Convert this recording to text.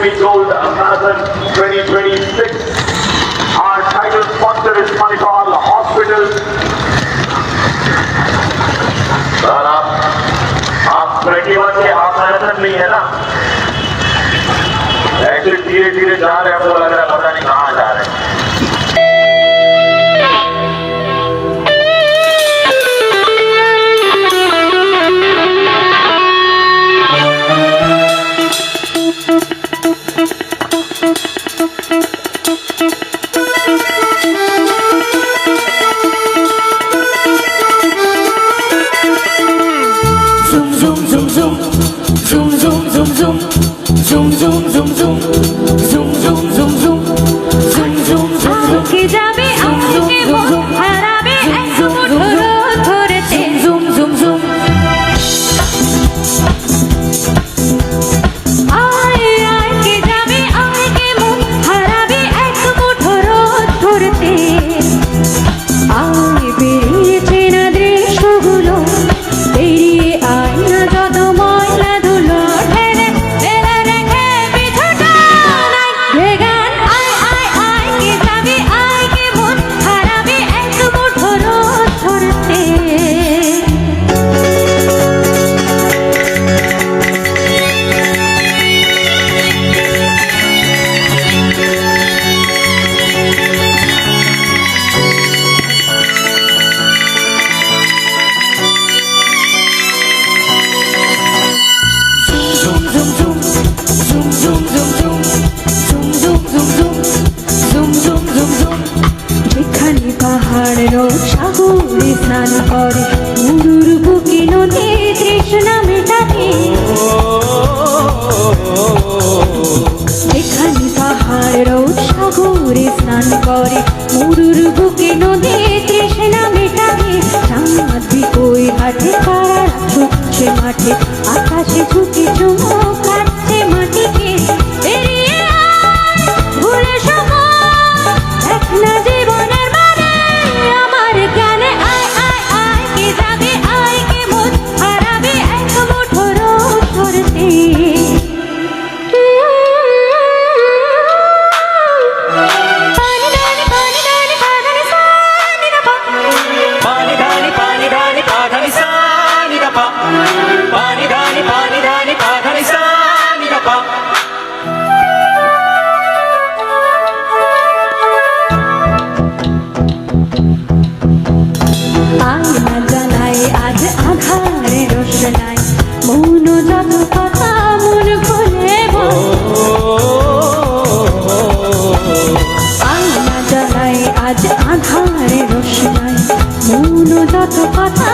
Delhi Gold Marathon 2026. Our title sponsor is Manipal Hospital. Sir आप 21 के half marathon में है ना? एक्चुअली धीरे धीरे जा रहे हैं, हमको लग रहा है पता नहीं कहाँ जा रहे हैं। স্নান করে মুরুর বুকে নদী তৃষ্ণা মেটাতে, এখানে পাহাড়ের সাগরে স্নান করে মুরুর বুকে নদী তৃষ্ণা মেটাতে। চাঁদ বিকই হাটে তারা ছুটছে মাঠে, আকাশে ঝুঁকে চুমুক কাটছে মাটিকে। বেরিয়ে ভুলে সময় দেখ না জীবনের মানে আমার জ্ঞানে। আয় আয় আয় কে যাবে আয় কে মন হারাবে এক মুঠো রোদ ধরতে। আয়না জ্বালায় আজ আধারে রোশনায়, মৌন যত কথা মন খুলে বল। আয়না জ্বালায় আজ আধারে রোশনায়, মৌন যত কথা